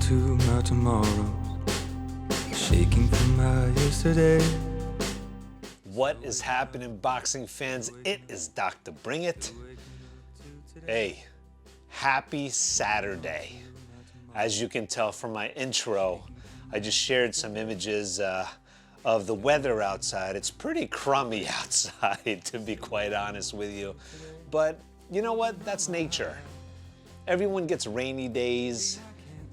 into my tomorrows, shaking from my yesterday. What is happening, boxing fans? It is Dr. Bring It. Hey, happy Saturday. As you can tell from my intro, I just shared some images of the weather outside. It's pretty crummy outside, to be quite honest with you. But you know what? That's nature. Everyone gets rainy days.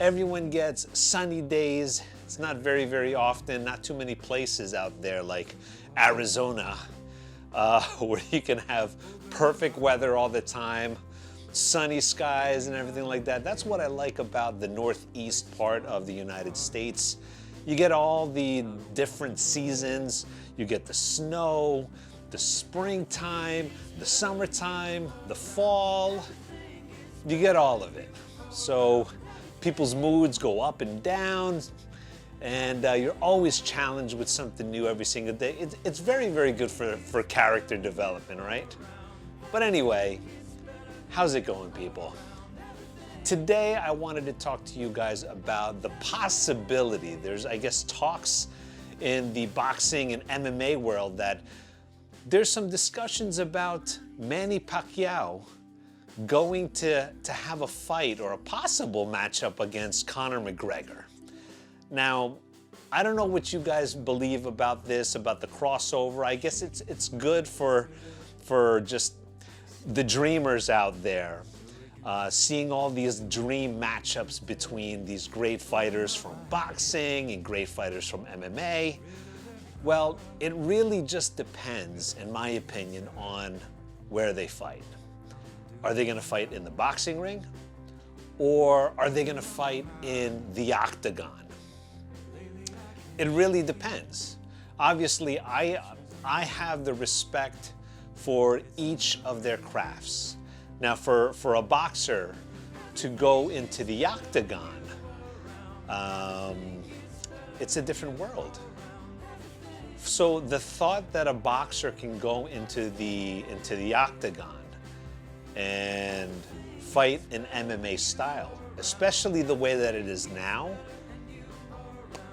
Everyone gets sunny days. It's not very, very often, not too many places out there like Arizona, where you can have perfect weather all the time, sunny skies and everything like that. That's what I like about the northeast part of the United States. You get all the different seasons. You get the snow, the springtime, the summertime, the fall. You get all of it. So people's moods go up and down, and you're always challenged with something new every single day. It's very, very good for character development, right? But anyway, how's it going, people? Today, I wanted to talk to you guys about the possibility. There's, I guess, talks in the boxing and MMA world that there's some discussions about Manny Pacquiao going to have a fight or a possible matchup against Conor McGregor. Now, I don't know what you guys believe about this, about the crossover. I guess it's good for just the dreamers out there, seeing all these dream matchups between these great fighters from boxing and great fighters from MMA. Well, it really just depends, in my opinion, on where they fight. Are they going to fight in the boxing ring, or are they going to fight in the Octagon? It really depends. Obviously, I have the respect for each of their crafts. Now, for a boxer to go into the Octagon, it's a different world. So the thought that a boxer can go into the Octagon and fight in MMA style, especially the way that it is now,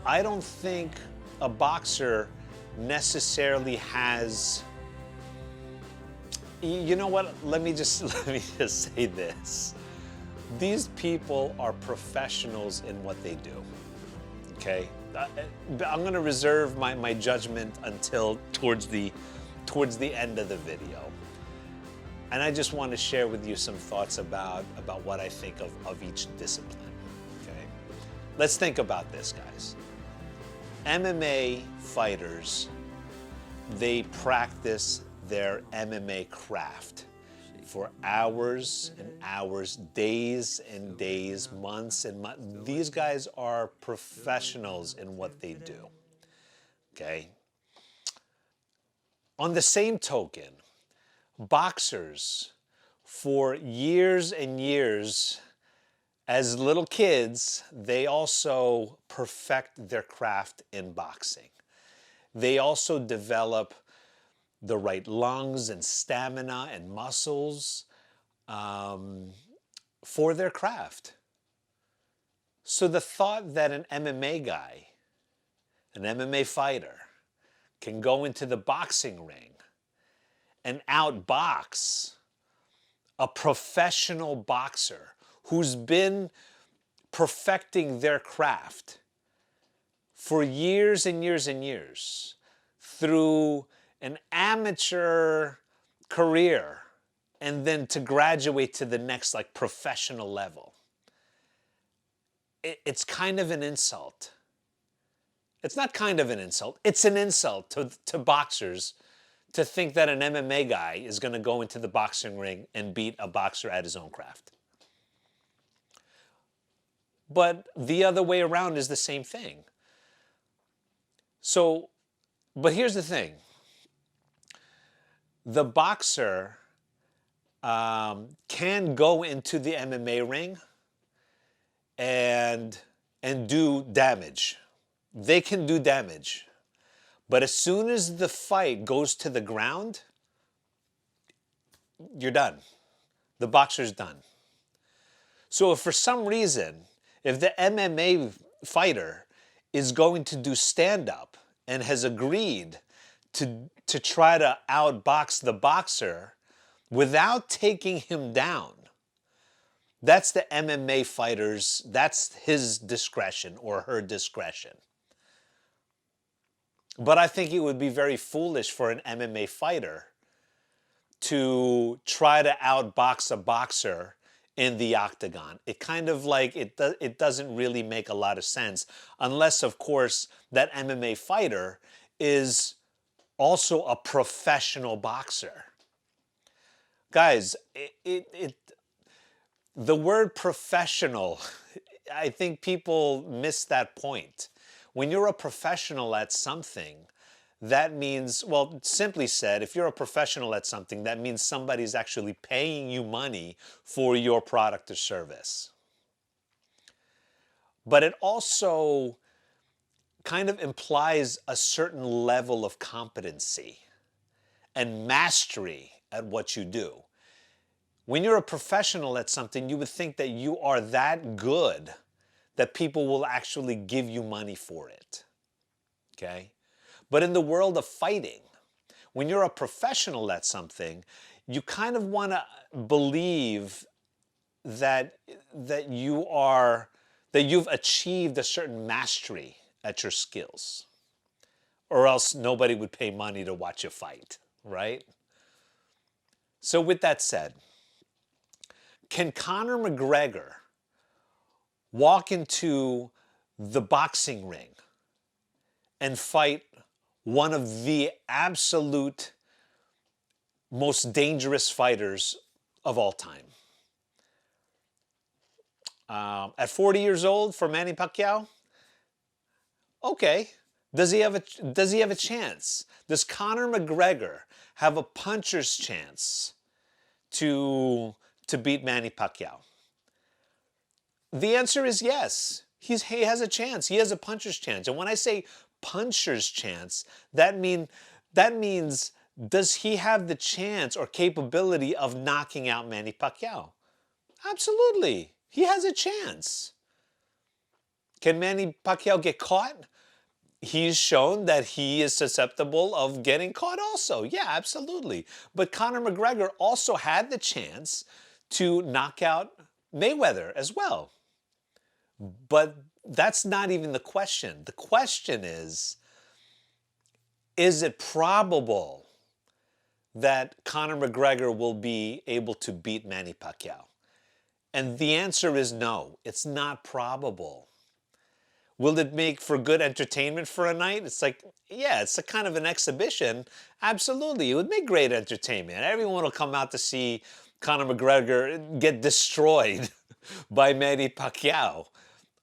I don't think a boxer necessarily has. You know what? Let me just say this. These people are professionals in what they do. Okay, I'm going to reserve my judgment until towards the end of the video. And I just want to share with you some thoughts about what I think of each discipline. Okay, let's think about this, guys. MMA fighters, they practice their MMA craft for hours and hours, days and days, months and months. These guys are professionals in what they do. Okay. On the same token, boxers, for years and years, as little kids, they also perfect their craft in boxing. They also develop the right lungs and stamina and muscles for their craft. So the thought that an MMA guy, an MMA fighter, can go into the boxing ring and outbox a professional boxer who's been perfecting their craft for years and years and years through an amateur career and then to graduate to the next professional level. It's kind of an insult. It's not kind of an insult. It's an insult to boxers to think that an MMA guy is going to go into the boxing ring and beat a boxer at his own craft. But the other way around is the same thing. So, but here's the thing. The boxer can go into the MMA ring and do damage. They can do damage. But as soon as the fight goes to the ground, you're done. The boxer's done. So if for some reason If the MMA fighter is going to do stand-up and has agreed to try to outbox the boxer without taking him down, that's the MMA fighter's, that's his discretion or her discretion. But I think it would be very foolish for an MMA fighter to try to outbox a boxer in the octagon. It kind of like, it doesn't really make a lot of sense unless, of course, that MMA fighter is also a professional boxer. Guys, the word professional, I think people miss that point. When you're a professional at something, that means, well, simply said, if you're a professional at something, that means somebody's actually paying you money for your product or service. But it also kind of implies a certain level of competency and mastery at what you do. When you're a professional at something, you would think that you are that good that people will actually give you money for it. Okay? But in the world of fighting, when you're a professional at something, you kind of want to believe that you've achieved a certain mastery at your skills, or else nobody would pay money to watch you fight, right? So with that said, can Conor McGregor walk into the boxing ring and fight one of the absolute most dangerous fighters of all time? At 40 years old for Manny Pacquiao? Okay. Does he have a chance? Does Conor McGregor have a puncher's chance to beat Manny Pacquiao? The answer is yes. He has a chance. He has a puncher's chance. And when I say puncher's chance, that means does he have the chance or capability of knocking out Manny Pacquiao? Absolutely. He has a chance. Can Manny Pacquiao get caught? He's shown that he is susceptible of getting caught also. Yeah, absolutely. But Conor McGregor also had the chance to knock out Mayweather as well. But that's not even the question. The question is it probable that Conor McGregor will be able to beat Manny Pacquiao? And the answer is no, it's not probable. Will it make for good entertainment for a night? It's like, yeah, it's a kind of an exhibition. Absolutely, it would make great entertainment. Everyone will come out to see Conor McGregor get destroyed by Manny Pacquiao.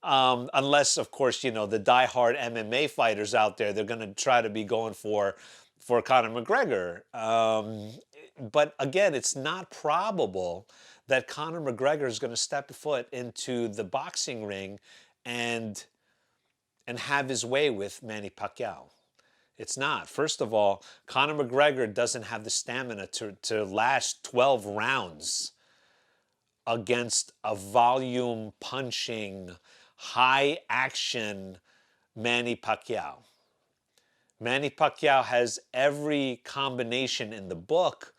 Unless, of course, the diehard MMA fighters out there, they're going to try to be going for Conor McGregor. But again, it's not probable that Conor McGregor is going to step foot into the boxing ring and have his way with Manny Pacquiao. It's not. First of all, Conor McGregor doesn't have the stamina to last 12 rounds against a volume punching, high action Manny Pacquiao. Manny Pacquiao has every combination in the book.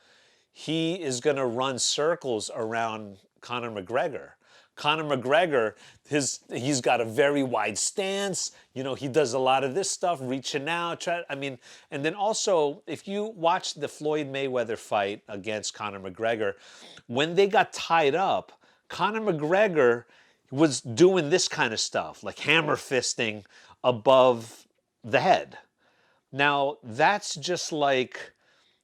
He is going to run circles around Conor McGregor. Conor McGregor, he's got a very wide stance. He does a lot of this stuff, reaching out. And then also, if you watch the Floyd Mayweather fight against Conor McGregor, when they got tied up, Conor McGregor was doing this kind of stuff, like hammer fisting above the head. Now, that's just like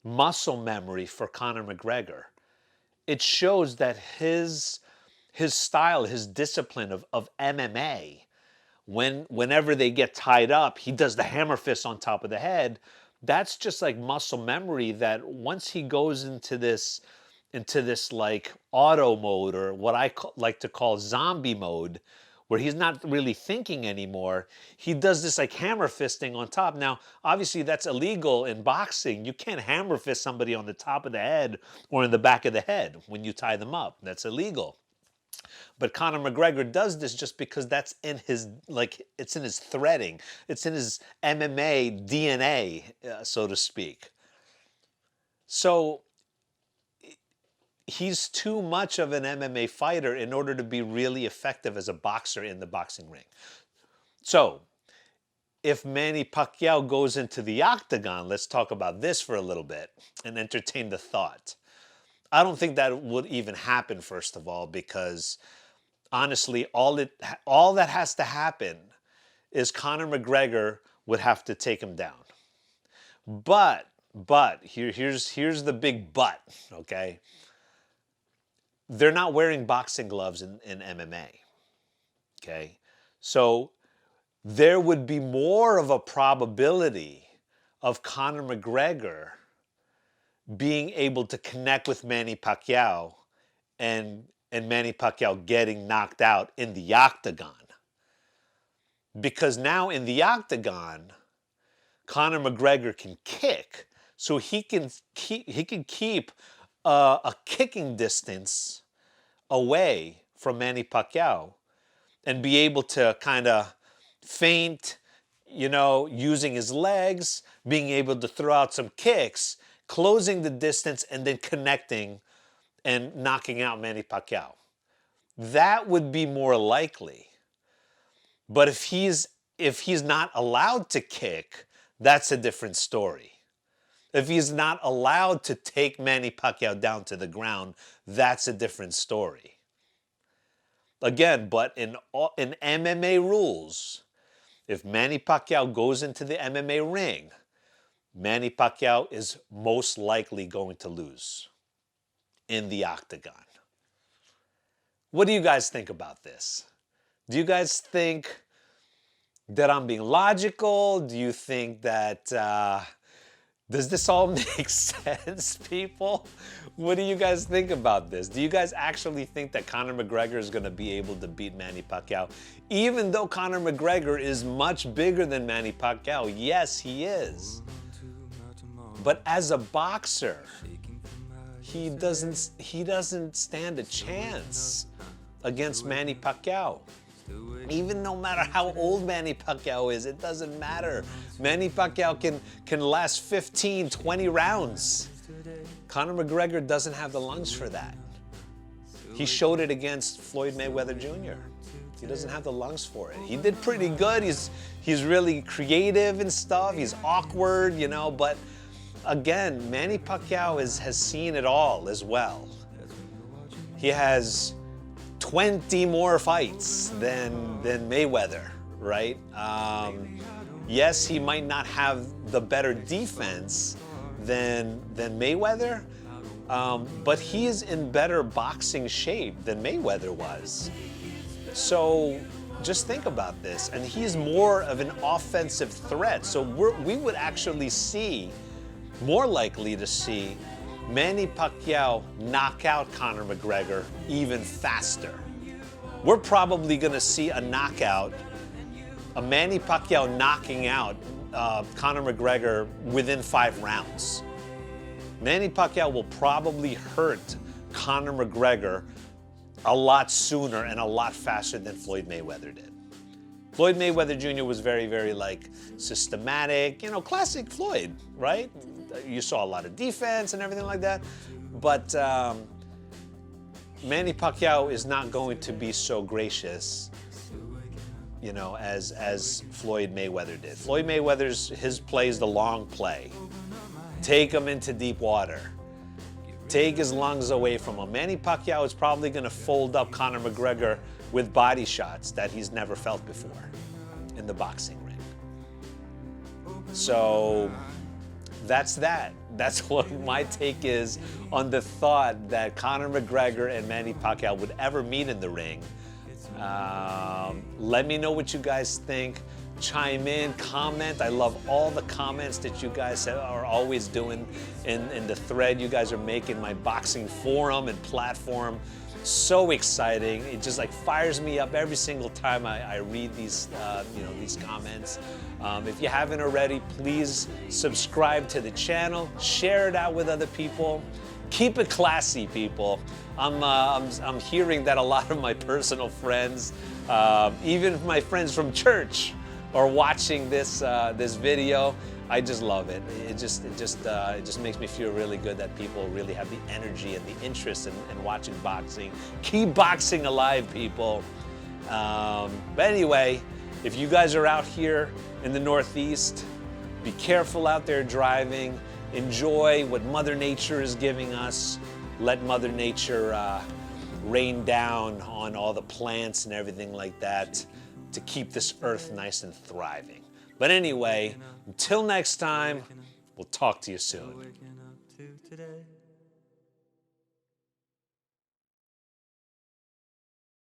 muscle memory for Conor McGregor. It shows that his style, his discipline of MMA, whenever they get tied up, he does the hammer fist on top of the head. That's just like muscle memory that once he goes into this like auto mode, or what I like to call zombie mode, where he's not really thinking anymore, he does this like hammer fisting on top. Now, obviously that's illegal in boxing. You can't hammer fist somebody on the top of the head or in the back of the head when you tie them up. That's illegal. But Conor McGregor does this just because that's in his, like, it's in his threading. It's in his MMA DNA, so to speak. So he's too much of an MMA fighter in order to be really effective as a boxer in the boxing ring. So if Manny Pacquiao goes into the octagon, let's talk about this for a little bit and entertain the thought. I don't think that would even happen, first of all, because honestly, all that has to happen is Conor McGregor would have to take him down. But here's the big but, okay? They're not wearing boxing gloves in MMA, okay? So there would be more of a probability of Conor McGregor being able to connect with Manny Pacquiao and Manny Pacquiao getting knocked out in the octagon. Because now in the octagon, Conor McGregor can kick, so he can keep a kicking distance away from Manny Pacquiao and be able to kind of feint, using his legs, being able to throw out some kicks, closing the distance, and then connecting and knocking out Manny Pacquiao. That would be more likely. But if he's not allowed to kick, that's a different story. If he's not allowed to take Manny Pacquiao down to the ground, that's a different story. Again, but in MMA rules, if Manny Pacquiao goes into the MMA ring, Manny Pacquiao is most likely going to lose in the octagon. What do you guys think about this? Do you guys think that I'm being logical? Do you think that, does this all make sense, people? What do you guys think about this? Do you guys actually think that Conor McGregor is going to be able to beat Manny Pacquiao? Even though Conor McGregor is much bigger than Manny Pacquiao. Yes, he is. But as a boxer, he doesn't stand a chance against Manny Pacquiao. Even no matter how old Manny Pacquiao is, it doesn't matter. Manny Pacquiao can last 15, 20 rounds. Conor McGregor doesn't have the lungs for that. He showed it against Floyd Mayweather Jr. He doesn't have the lungs for it. He did pretty good. He's really creative and stuff. He's awkward, but again, Manny Pacquiao has seen it all as well. He has 20 more fights than Mayweather, right? Yes, he might not have the better defense than Mayweather, but he is in better boxing shape than Mayweather was. So just think about this. And he's more of an offensive threat. So we would actually see, more likely to see, Manny Pacquiao knock out Conor McGregor even faster. We're probably going to see a knockout, a Manny Pacquiao knocking out Conor McGregor within 5 rounds. Manny Pacquiao will probably hurt Conor McGregor a lot sooner and a lot faster than Floyd Mayweather did. Floyd Mayweather Jr. was very, very systematic, classic Floyd, right? You saw a lot of defense and everything like that. But Manny Pacquiao is not going to be so gracious, as Floyd Mayweather did. Floyd his play is the long play. Take him into deep water. Take his lungs away from him. Manny Pacquiao is probably going to fold up Conor McGregor with body shots that he's never felt before in the boxing ring. So that's that. That's what my take is on the thought that Conor McGregor and Manny Pacquiao would ever meet in the ring. Let me know what you guys think. Chime in, comment. I love all the comments that you guys are always doing in the thread you guys are making, my boxing forum and platform. So exciting. It just fires me up every single time I read these these comments. If you haven't already, please subscribe to the channel, share it out with other people. Keep it classy, people. I'm hearing that a lot of my personal friends, even my friends from church, are watching this video. I just love it. It just makes me feel really good that people really have the energy and the interest in watching boxing. Keep boxing alive, people. But anyway, if you guys are out here in the Northeast, be careful out there driving. Enjoy what Mother Nature is giving us. Let Mother Nature rain down on all the plants and everything like that to keep this earth nice and thriving. But anyway, until next time, we'll talk to you soon.